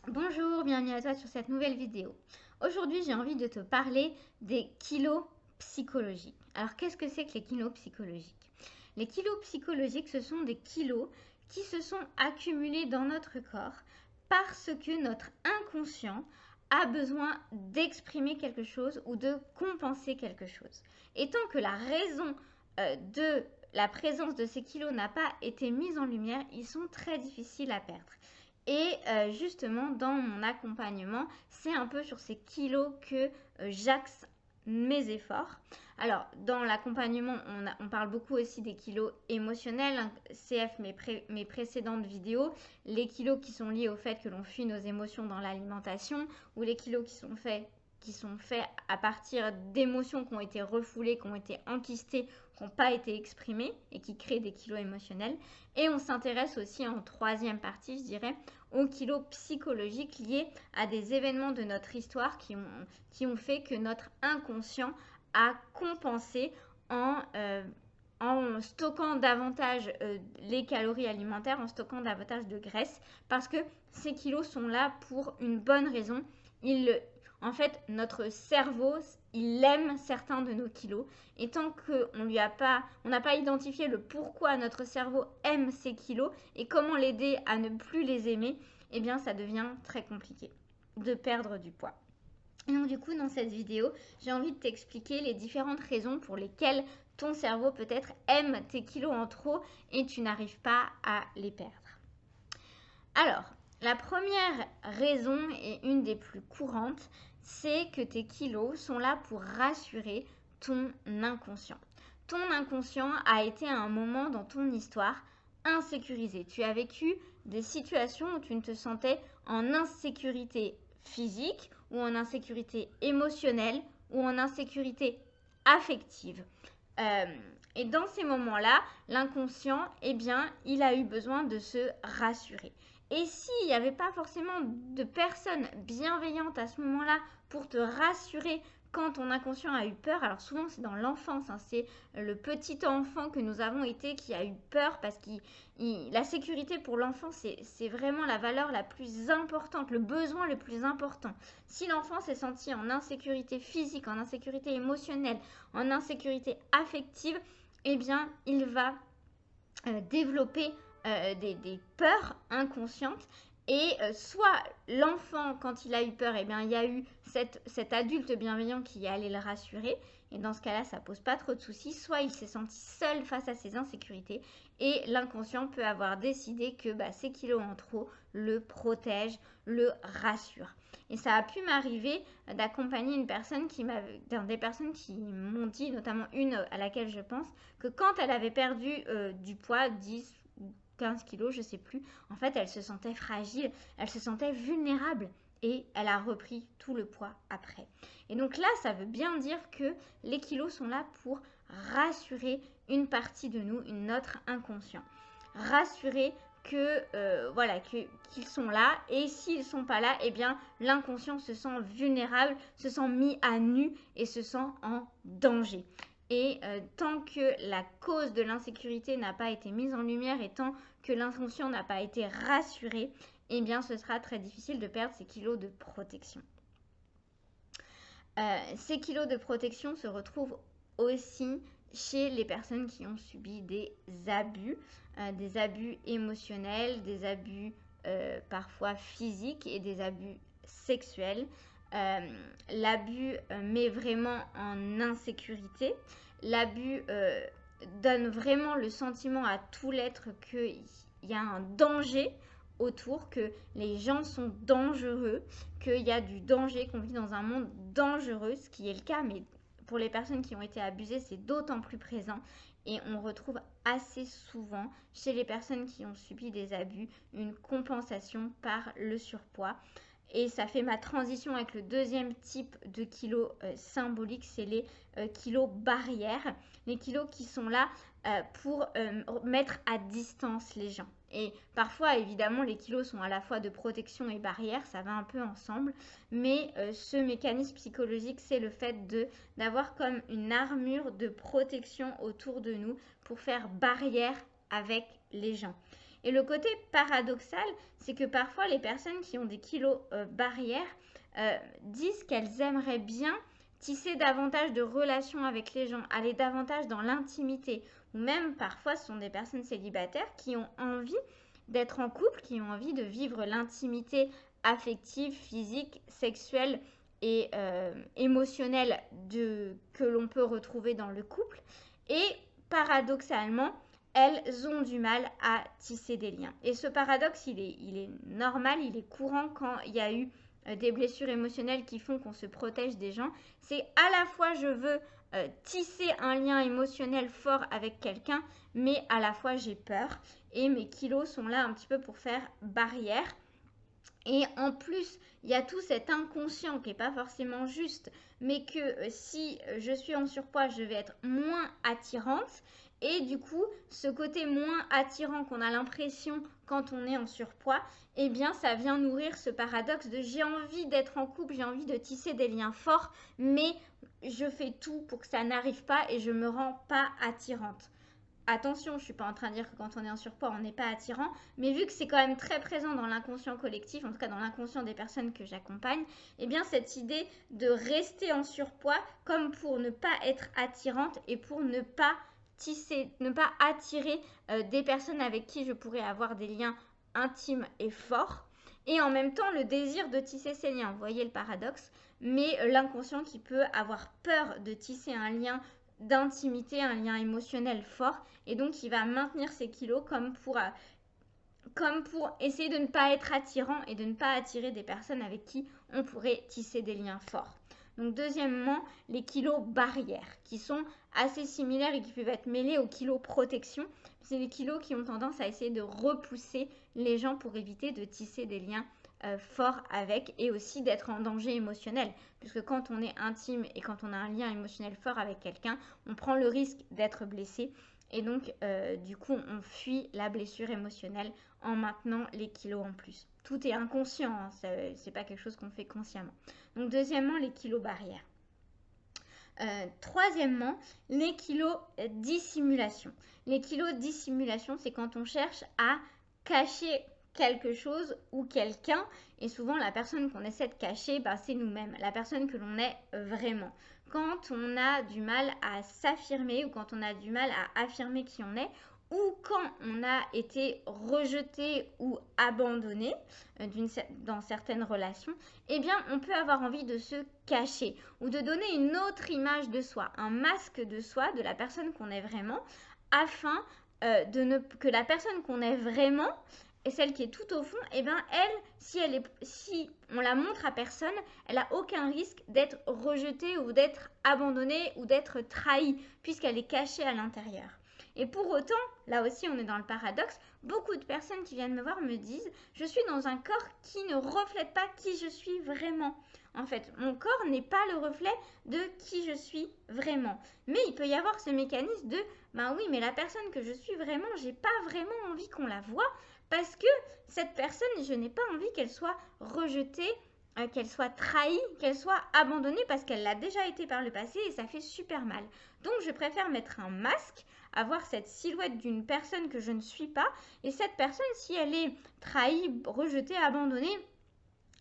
Bonjour, bienvenue à toi sur cette nouvelle vidéo. Aujourd'hui, j'ai envie de te parler des kilos psychologiques. Alors, qu'est-ce que c'est que les kilos psychologiques? Les kilos psychologiques, ce sont des kilos qui se sont accumulés dans notre corps parce que notre inconscient a besoin d'exprimer quelque chose ou de compenser quelque chose. Et tant que la raison de la présence de ces kilos n'a pas été mise en lumière, ils sont très difficiles à perdre. Et justement, dans mon accompagnement, c'est un peu sur ces kilos que j'axe mes efforts. Alors, dans l'accompagnement, on parle beaucoup aussi des kilos émotionnels. CF, mes précédentes vidéos, les kilos qui sont liés au fait que l'on fuit nos émotions dans l'alimentation, ou les kilos qui sont faits à partir d'émotions qui ont été refoulées, qui ont été enquistées, qui n'ont pas été exprimées et qui créent des kilos émotionnels. Et on s'intéresse aussi en troisième partie, je dirais, aux kilos psychologiques liés à des événements de notre histoire qui ont fait que notre inconscient a compensé en stockant davantage les calories alimentaires, en stockant davantage de graisse, parce que ces kilos sont là pour une bonne raison. En fait, notre cerveau, il aime certains de nos kilos. Et tant qu'on n'a pas identifié le pourquoi notre cerveau aime ces kilos et comment l'aider à ne plus les aimer, eh bien, ça devient très compliqué de perdre du poids. Et donc, du coup, dans cette vidéo, j'ai envie de t'expliquer les différentes raisons pour lesquelles ton cerveau peut-être aime tes kilos en trop et tu n'arrives pas à les perdre. Alors, la première raison et une des plus courantes, c'est que tes kilos sont là pour rassurer ton inconscient. Ton inconscient a été à un moment dans ton histoire insécurisé. Tu as vécu des situations où tu ne te sentais en insécurité physique ou en insécurité émotionnelle ou en insécurité affective. Euh, et dans ces moments-là, l'inconscient, eh bien, il a eu besoin de se rassurer. Et s'il n'y avait pas forcément de personnes bienveillantes à ce moment-là pour te rassurer quand ton inconscient a eu peur, alors souvent c'est dans l'enfance, hein, c'est le petit enfant que nous avons été qui a eu peur parce que la sécurité pour l'enfant c'est vraiment la valeur la plus importante, le besoin le plus important. Si l'enfant s'est senti en insécurité physique, en insécurité émotionnelle, en insécurité affective, eh bien il va développer des peurs inconscientes et soit l'enfant, quand il a eu peur, eh bien, il y a eu cet adulte bienveillant qui allait le rassurer. Et dans ce cas-là, ça pose pas trop de soucis. Soit il s'est senti seul face à ses insécurités et l'inconscient peut avoir décidé que ses kilos en trop le protègent, le rassurent. Et ça a pu m'arriver d'accompagner des personnes qui m'ont dit, notamment une à laquelle je pense, que quand elle avait perdu du poids, 10 ou 15 kilos, je sais plus, en fait, elle se sentait fragile, elle se sentait vulnérable et elle a repris tout le poids après. Et donc là, ça veut bien dire que les kilos sont là pour rassurer une partie de nous, notre inconscient. Rassurer qu'ils sont là, et s'ils sont pas là, eh bien l'inconscient se sent vulnérable, se sent mis à nu et se sent en danger. Et tant que la cause de l'insécurité n'a pas été mise en lumière et tant que l'inconscient n'a pas été rassuré, eh bien ce sera très difficile de perdre ces kilos de protection. Ces kilos de protection se retrouvent aussi chez les personnes qui ont subi des abus émotionnels, des abus parfois physiques et des abus sexuels. L'abus met vraiment en insécurité. L'abus donne vraiment le sentiment à tout l'être qu'il y a un danger autour, que les gens sont dangereux, qu'il y a du danger, qu'on vit dans un monde dangereux, ce qui est le cas, mais pour les personnes qui ont été abusées, c'est d'autant plus présent. Et on retrouve assez souvent chez les personnes qui ont subi des abus une compensation par le surpoids. Et ça fait ma transition avec le deuxième type de kilos symboliques, c'est les kilos barrières. Les kilos qui sont là pour mettre à distance les gens. Et parfois, évidemment, les kilos sont à la fois de protection et barrière, ça va un peu ensemble. Mais ce mécanisme psychologique, c'est le fait d'avoir comme une armure de protection autour de nous pour faire barrière avec les gens. Et le côté paradoxal, c'est que parfois les personnes qui ont des kilos barrières disent qu'elles aimeraient bien tisser davantage de relations avec les gens, aller davantage dans l'intimité. Ou même parfois ce sont des personnes célibataires qui ont envie d'être en couple, qui ont envie de vivre l'intimité affective, physique, sexuelle et émotionnelle que l'on peut retrouver dans le couple. Et paradoxalement, elles ont du mal à tisser des liens. Et ce paradoxe, il est normal, il est courant quand il y a eu des blessures émotionnelles qui font qu'on se protège des gens. C'est à la fois je veux tisser un lien émotionnel fort avec quelqu'un, mais à la fois j'ai peur et mes kilos sont là un petit peu pour faire barrière. Et en plus, il y a tout cet inconscient qui n'est pas forcément juste, mais que si je suis en surpoids, je vais être moins attirante. Et du coup, ce côté moins attirant qu'on a l'impression quand on est en surpoids, eh bien, ça vient nourrir ce paradoxe de j'ai envie d'être en couple, j'ai envie de tisser des liens forts, mais je fais tout pour que ça n'arrive pas et je me rends pas attirante. Attention, je ne suis pas en train de dire que quand on est en surpoids, on n'est pas attirant, mais vu que c'est quand même très présent dans l'inconscient collectif, en tout cas dans l'inconscient des personnes que j'accompagne, eh bien cette idée de rester en surpoids comme pour ne pas être attirante et pour ne pas tisser, ne pas attirer des personnes avec qui je pourrais avoir des liens intimes et forts, et en même temps le désir de tisser ces liens. Vous voyez le paradoxe, mais l'inconscient qui peut avoir peur de tisser un lien d'intimité, un lien émotionnel fort, et donc il va maintenir ses kilos comme pour essayer de ne pas être attirant et de ne pas attirer des personnes avec qui on pourrait tisser des liens forts. Donc deuxièmement, les kilos barrières qui sont assez similaires et qui peuvent être mêlés aux kilos protection. C'est les kilos qui ont tendance à essayer de repousser les gens pour éviter de tisser des liens fort avec et aussi d'être en danger émotionnel, puisque quand on est intime et quand on a un lien émotionnel fort avec quelqu'un, on prend le risque d'être blessé et donc du coup on fuit la blessure émotionnelle en maintenant les kilos en plus. Tout est inconscient, hein, c'est pas quelque chose qu'on fait consciemment. Donc deuxièmement, les kilos barrières. Troisièmement, les kilos dissimulation. Les kilos dissimulation, c'est quand on cherche à cacher quelque chose ou quelqu'un, et souvent la personne qu'on essaie de cacher, bah, c'est nous-mêmes, la personne que l'on est vraiment. Quand on a du mal à s'affirmer ou quand on a du mal à affirmer qui on est, ou quand on a été rejeté ou abandonné dans certaines relations, eh bien on peut avoir envie de se cacher ou de donner une autre image de soi, un masque de soi, de la personne qu'on est vraiment, afin que la personne qu'on est vraiment et celle qui est tout au fond, eh bien elle, si on la montre à personne, elle n'a aucun risque d'être rejetée ou d'être abandonnée ou d'être trahie, puisqu'elle est cachée à l'intérieur. Et pour autant, là aussi on est dans le paradoxe, beaucoup de personnes qui viennent me voir me disent « Je suis dans un corps qui ne reflète pas qui je suis vraiment ». En fait, mon corps n'est pas le reflet de qui je suis vraiment. Mais il peut y avoir ce mécanisme de « Ben oui, mais la personne que je suis vraiment, j'ai pas vraiment envie qu'on la voie parce que cette personne, je n'ai pas envie qu'elle soit rejetée, qu'elle soit trahie, qu'elle soit abandonnée parce qu'elle l'a déjà été par le passé et ça fait super mal. Donc je préfère mettre un masque, avoir cette silhouette d'une personne que je ne suis pas et cette personne, si elle est trahie, rejetée, abandonnée,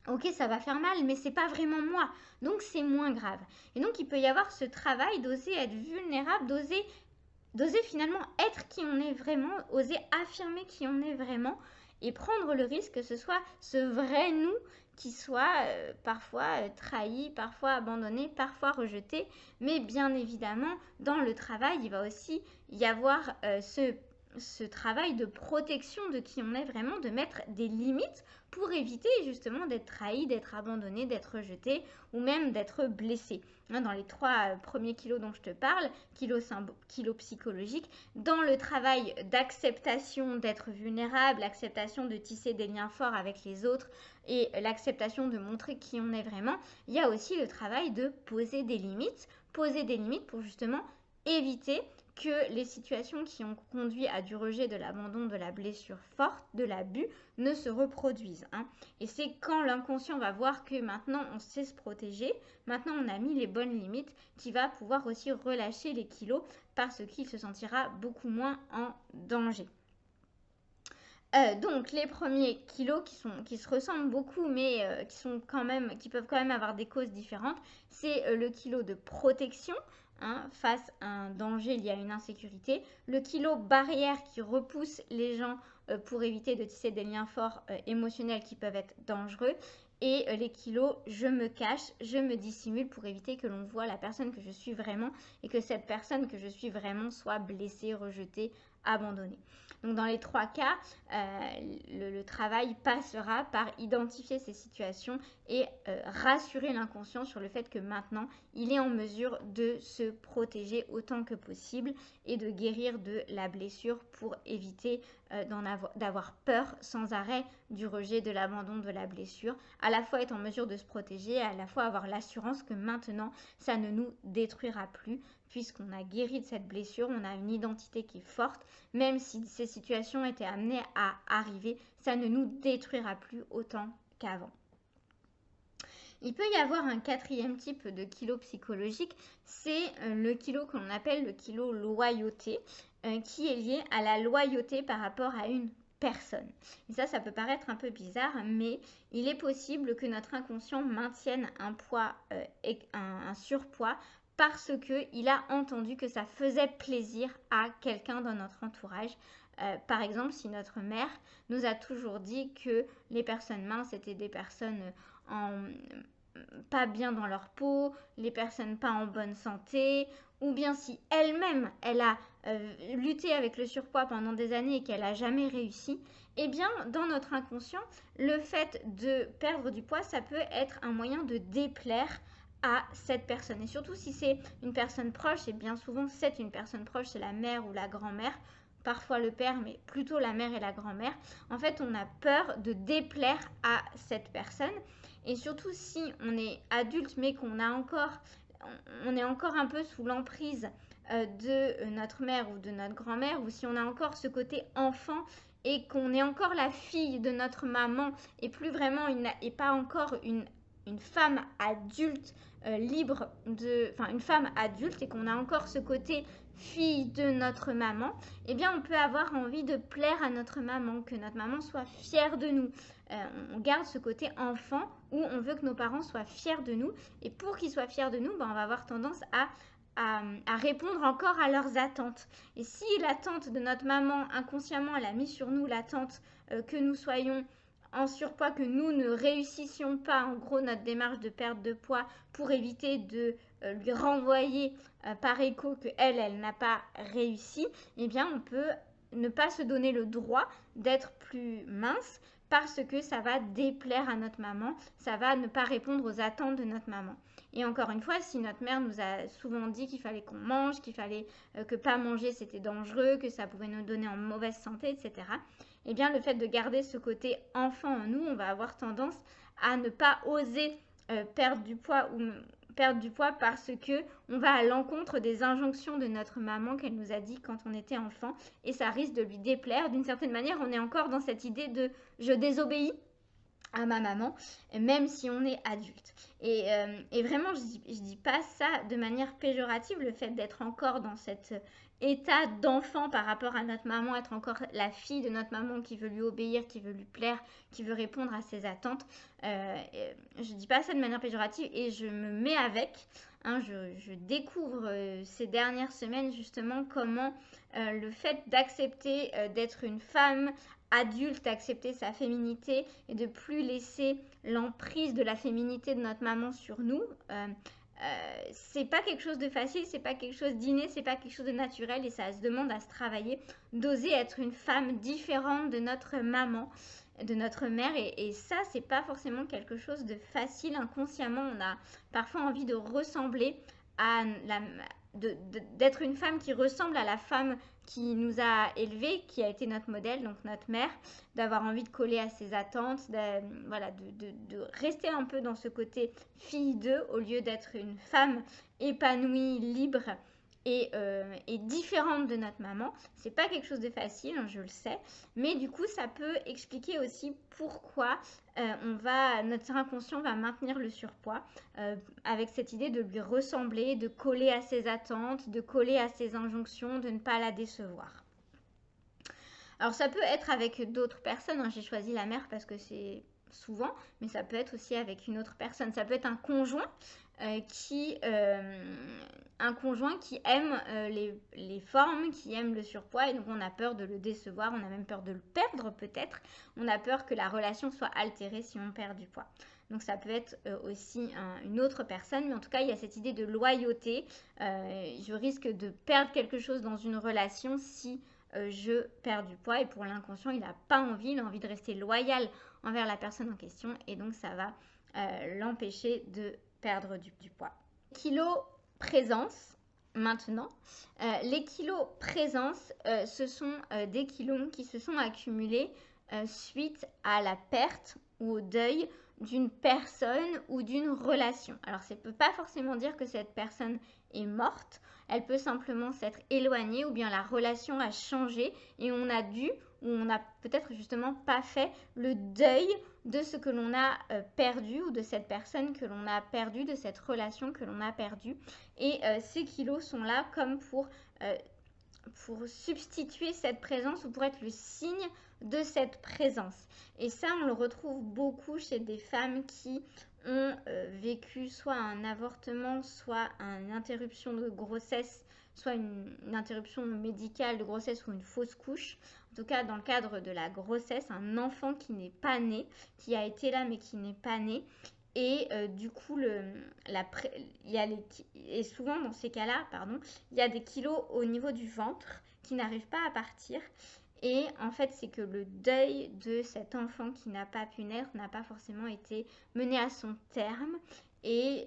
ok, ça va faire mal, mais c'est pas vraiment moi, donc c'est moins grave. Et donc il peut y avoir ce travail d'oser être vulnérable, d'oser finalement être qui on est vraiment, oser affirmer qui on est vraiment et prendre le risque que ce soit ce vrai nous qui soit parfois trahi, parfois abandonné, parfois rejeté. Mais bien évidemment, dans le travail, il va aussi y avoir ce travail de protection de qui on est vraiment, de mettre des limites pour éviter justement d'être trahi, d'être abandonné, d'être rejeté ou même d'être blessé. Dans les 3 premiers kilos dont je te parle, kilos psychologiques, dans le travail d'acceptation d'être vulnérable, l'acceptation de tisser des liens forts avec les autres et l'acceptation de montrer qui on est vraiment, il y a aussi le travail de poser des limites pour justement éviter que les situations qui ont conduit à du rejet, de l'abandon, de la blessure forte, de l'abus, ne se reproduisent. Et c'est quand l'inconscient va voir que maintenant on sait se protéger, maintenant on a mis les bonnes limites, qu'il va pouvoir aussi relâcher les kilos parce qu'il se sentira beaucoup moins en danger. Donc les premiers kilos qui se ressemblent beaucoup mais qui peuvent quand même avoir des causes différentes, c'est le kilo de protection, hein, face à un danger lié à une insécurité, le kilo barrière qui repousse les gens pour éviter de tisser des liens forts émotionnels qui peuvent être dangereux, et les kilos je me cache, je me dissimule pour éviter que l'on voit la personne que je suis vraiment et que cette personne que je suis vraiment soit blessée, rejetée, abandonnée. Donc dans les trois cas, le travail passera par identifier ces situations et rassurer l'inconscient sur le fait que maintenant, il est en mesure de se protéger autant que possible et de guérir de la blessure pour éviter d'avoir peur sans arrêt du rejet, de l'abandon, de la blessure. À la fois être en mesure de se protéger, à la fois avoir l'assurance que maintenant, ça ne nous détruira plus, puisqu'on a guéri de cette blessure, on a une identité qui est forte. Même si ces situations étaient amenées à arriver, ça ne nous détruira plus autant qu'avant. Il peut y avoir un quatrième type de kilo psychologique, c'est le kilo que l'on appelle le kilo loyauté, qui est lié à la loyauté par rapport à une personne. Et ça peut paraître un peu bizarre, mais il est possible que notre inconscient maintienne un poids et un surpoids parce qu'il a entendu que ça faisait plaisir à quelqu'un dans notre entourage. Par exemple, si notre mère nous a toujours dit que les personnes minces étaient des personnes pas bien dans leur peau, les personnes pas en bonne santé, ou bien si elle-même, elle a lutté avec le surpoids pendant des années et qu'elle n'a jamais réussi, eh bien, dans notre inconscient, le fait de perdre du poids, ça peut être un moyen de déplaire à cette personne. Et surtout si c'est une personne proche, et bien souvent c'est une personne proche, c'est la mère ou la grand-mère, parfois le père, mais plutôt la mère et la grand-mère. En fait, on a peur de déplaire à cette personne. Et surtout si on est adulte, mais on est encore un peu sous l'emprise de notre mère ou de notre grand-mère, ou si on a encore ce côté enfant et qu'on est encore la fille de notre maman et plus vraiment et pas encore une femme adulte libre une femme adulte et qu'on a encore ce côté fille de notre maman, eh bien on peut avoir envie de plaire à notre maman, que notre maman soit fière de nous. On garde ce côté enfant où on veut que nos parents soient fiers de nous, et pour qu'ils soient fiers de nous, on va avoir tendance à répondre encore à leurs attentes. Et si l'attente de notre maman, inconsciemment, elle a mis sur nous l'attente que nous soyons en surpoids, que nous ne réussissions pas, en gros, notre démarche de perte de poids pour éviter de lui renvoyer par écho que elle n'a pas réussi, eh bien, on peut ne pas se donner le droit d'être plus mince parce que ça va déplaire à notre maman, ça va ne pas répondre aux attentes de notre maman. Et encore une fois, si notre mère nous a souvent dit qu'il fallait qu'on mange, qu'il fallait que pas manger c'était dangereux, que ça pouvait nous donner en mauvaise santé, etc., eh bien le fait de garder ce côté enfant en nous, on va avoir tendance à ne pas oser perdre du poids parce que on va à l'encontre des injonctions de notre maman qu'elle nous a dit quand on était enfant, et ça risque de lui déplaire. D'une certaine manière, on est encore dans cette idée de je désobéis à ma maman, même si on est adulte. Et vraiment, je dis pas ça de manière péjorative, le fait d'être encore dans cet état d'enfant par rapport à notre maman, être encore la fille de notre maman qui veut lui obéir, qui veut lui plaire, qui veut répondre à ses attentes. Je dis pas ça de manière péjorative et je me mets avec. Hein, je découvre ces dernières semaines justement comment le fait d'accepter d'être une femme adulte, accepter sa féminité et de plus laisser l'emprise de la féminité de notre maman sur nous, c'est pas quelque chose de facile, c'est pas quelque chose d'inné, c'est pas quelque chose de naturel, et ça se demande à se travailler, d'oser être une femme différente de notre maman, de notre mère, et ça c'est pas forcément quelque chose de facile. Inconsciemment on a parfois envie de ressembler à d'être une femme qui ressemble à la femme qui nous a élevés, qui a été notre modèle, donc notre mère, d'avoir envie de coller à ses attentes, de rester un peu dans ce côté fille d'eux au lieu d'être une femme épanouie, libre et différente de notre maman. C'est pas quelque chose de facile, hein, je le sais, mais du coup ça peut expliquer aussi pourquoi notre inconscient va maintenir le surpoids avec cette idée de lui ressembler, de coller à ses attentes, de coller à ses injonctions, de ne pas la décevoir. Alors ça peut être avec d'autres personnes, hein. J'ai choisi la mère parce que c'est souvent, mais ça peut être aussi avec une autre personne. Ça peut être un conjoint qui aime les formes, qui aime le surpoids, et donc on a peur de le décevoir, on a même peur de le perdre peut-être. On a peur que la relation soit altérée si on perd du poids. Donc ça peut être aussi une autre personne, mais en tout cas il y a cette idée de loyauté. Je risque de perdre quelque chose dans une relation si je perds du poids, et pour l'inconscient il n'a pas envie, il a envie de rester loyal envers la personne en question, et donc ça va l'empêcher de perdre du poids. Kilos présence maintenant. Les kilos présence, ce sont des kilos qui se sont accumulés suite à la perte ou au deuil d'une personne ou d'une relation. Alors ça ne peut pas forcément dire que cette personne est morte, elle peut simplement s'être éloignée, ou bien la relation a changé et on a dû, ou on n'a peut-être justement pas fait le deuil de ce que l'on a perdu, ou de cette personne que l'on a perdue, de cette relation que l'on a perdue. Et ces kilos sont là comme pour substituer cette présence, ou pour être le signe de cette présence. Et ça, on le retrouve beaucoup chez des femmes qui ont vécu soit un avortement, soit une interruption de grossesse, soit une interruption médicale de grossesse ou une fausse couche. En tout cas, dans le cadre de la grossesse, un enfant qui n'est pas né, qui a été là mais qui n'est pas né. Et du coup, et souvent dans ces cas-là, il y a des kilos au niveau du ventre qui n'arrivent pas à partir. Et en fait, c'est que le deuil de cet enfant qui n'a pas pu naître n'a pas forcément été mené à son terme. Et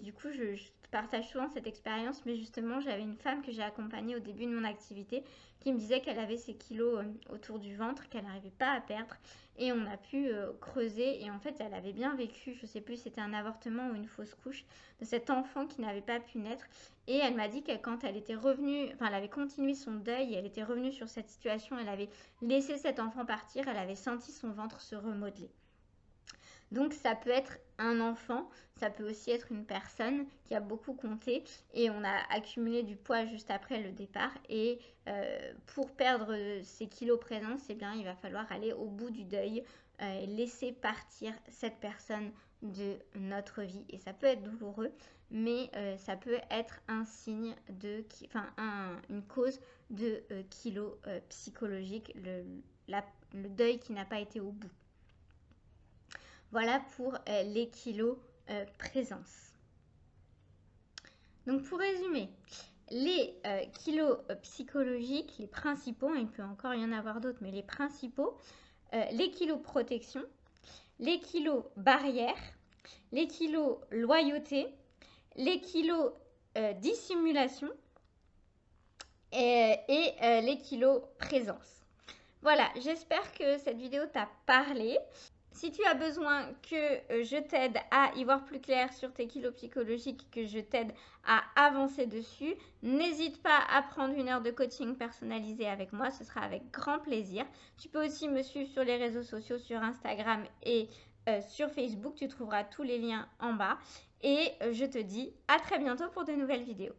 du coup, je partage souvent cette expérience, mais justement, j'avais une femme que j'ai accompagnée au début de mon activité qui me disait qu'elle avait ces kilos autour du ventre, qu'elle n'arrivait pas à perdre. Et on a pu creuser, et en fait, elle avait bien vécu, je ne sais plus si c'était un avortement ou une fausse couche, de cet enfant qui n'avait pas pu naître. Et elle m'a dit que quand elle était revenue, enfin, elle avait continué son deuil, elle était revenue sur cette situation, elle avait laissé cet enfant partir, elle avait senti son ventre se remodeler. Donc ça peut être un enfant, ça peut aussi être une personne qui a beaucoup compté et on a accumulé du poids juste après le départ. Et pour perdre ces kilos présents, eh bien, il va falloir aller au bout du deuil et laisser partir cette personne de notre vie. Et ça peut être douloureux, mais ça peut être un signe une cause de kilos psychologiques, le deuil qui n'a pas été au bout. Voilà pour les kilos présence. Donc pour résumer, les kilos psychologiques, les principaux, il peut encore y en avoir d'autres, mais les principaux, les kilos protection, les kilos barrière, les kilos loyauté, les kilos dissimulation et les kilos présence. Voilà, j'espère que cette vidéo t'a parlé. Si tu as besoin que je t'aide à y voir plus clair sur tes kilos psychologiques, que je t'aide à avancer dessus, n'hésite pas à prendre une heure de coaching personnalisé avec moi, ce sera avec grand plaisir. Tu peux aussi me suivre sur les réseaux sociaux, sur Instagram et sur Facebook, tu trouveras tous les liens en bas. Et je te dis à très bientôt pour de nouvelles vidéos.